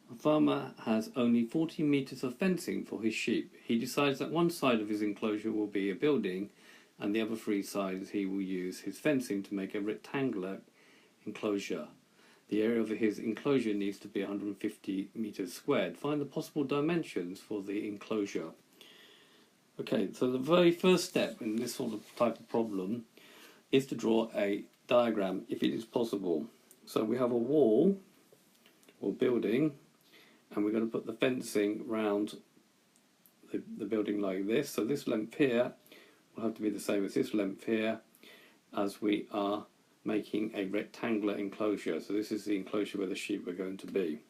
A farmer has only 40 metres of fencing for his sheep. He decides that one side of his enclosure will be a building and the other three sides he will use his fencing to make a rectangular enclosure. The area of his enclosure needs to be 150 metres squared. Find the possible dimensions for the enclosure. Okay, so the very first step in this sort of type of problem is to draw a diagram if it is possible. So we have a wall or building, and we're going to put the fencing round the building like this. So this length here will have to be the same as this length here, as we are making a rectangular enclosure. So this is the enclosure where the sheep are going to be.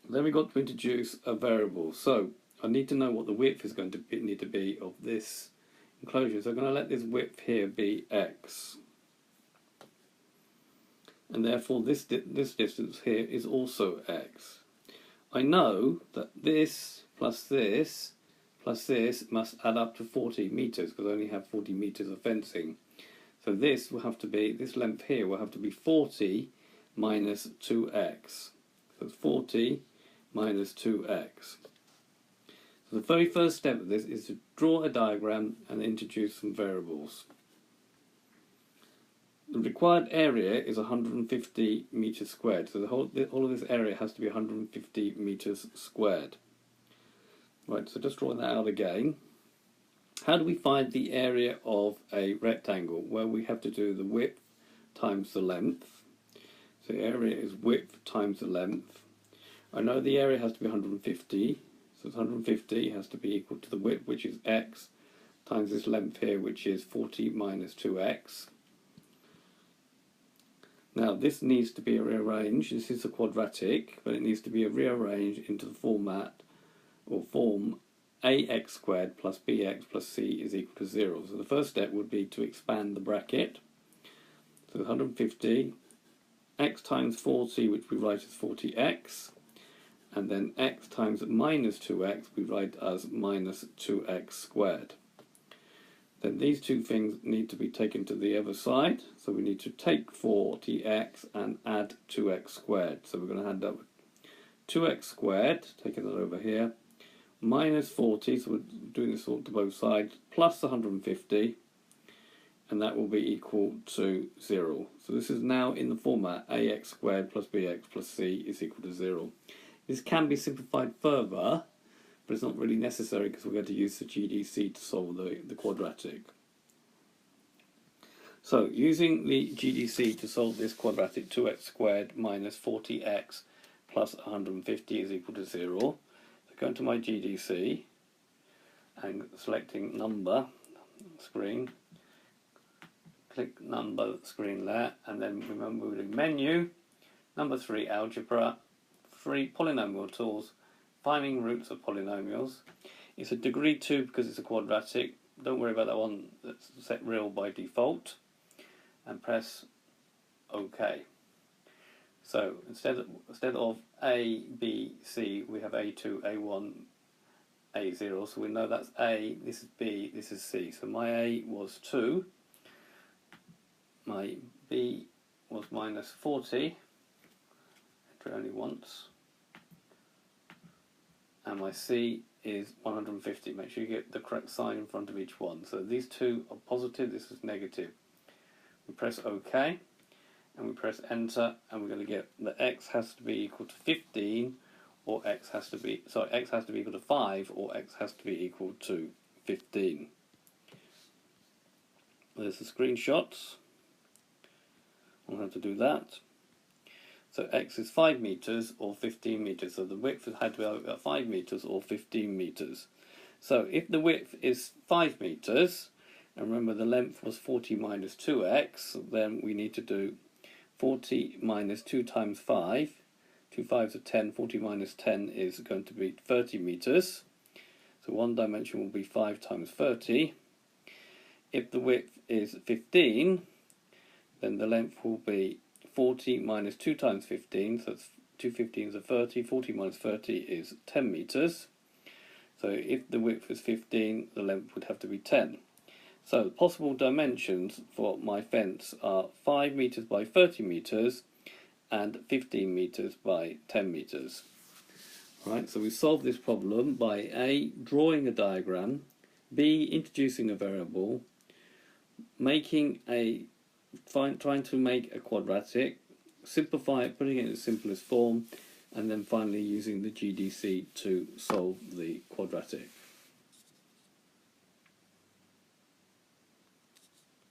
Then we've got to introduce a variable. So I need to know what the width is going to need to be of this enclosure. So I'm going to let this width here be x. And therefore this distance here is also x. I know that this plus this must add up to 40 metres, because I only have 40 metres of fencing. So this will have to be, this length here will have to be 40 minus 2x. So it's 40 minus 2x. So the very first step of this is to draw a diagram and introduce some variables. The required area is 150 metres squared, so all of this area has to be 150 metres squared. Right, so just drawing that out again. How do we find the area of a rectangle? Well, we have to do the width times the length. So the area is width times the length. I know the area has to be 150, so it's 150 has to be equal to the width, which is x, times this length here, which is 40 minus 2x. Now this needs to be rearranged. This is a quadratic, but it needs to be rearranged into the format or form ax squared plus bx plus c is equal to 0. So the first step would be to expand the bracket. So 150, x times 40, which we write as 40x, and then x times minus 2x we write as minus 2x squared. Then these two things need to be taken to the other side. So we need to take 40x and add 2x squared. So we're going to add that with 2x squared, taking that over here, minus 40, so we're doing this all to both sides, plus 150, and that will be equal to 0. So this is now in the format ax squared plus bx plus c is equal to 0. This can be simplified further, but it's not really necessary because we're going to use the GDC to solve the quadratic. So using the GDC to solve this quadratic, 2x squared minus 40x plus 150 is equal to 0. So going to my GDC and selecting number screen, click number screen there, and then remember we're doing menu, number 3 algebra, 3 polynomial tools, finding roots of polynomials. It's a degree 2 because it's a quadratic. Don't worry about that one, that's set real by default, and press OK. So instead of A, B, C, we have A2, A1, A0. So we know that's A, this is B, this is C. So my A was 2, my B was minus 40, enter only once, and my C is 150. Make sure you get the correct sign in front of each one. So these two are positive, this is negative. We press OK, and we press enter, and we're going to get that x has to be equal to 15, or x has to be equal to 5, or x has to be equal to 15. There's the screenshots on how to do that. So x is 5 meters or 15 meters. So the width had to be 5 meters or 15 meters. So if the width is 5 meters, and remember the length was 40 minus 2x, then we need to do 40 minus 2 times 5. 2 5s are 10, 40 minus 10 is going to be 30 meters. So one dimension will be 5 times 30. If the width is 15, then the length will be 40 minus 2 times 15, so that's 2 15s are 30, 40 minus 30 is 10 meters. So if the width is 15, the length would have to be 10. So the possible dimensions for my fence are 5 meters by 30 meters and 15 meters by 10 meters. Right, so we solve this problem by A, drawing a diagram, B, introducing a variable, trying to make a quadratic, simplify it, putting it in its simplest form, and then finally using the GDC to solve the quadratic.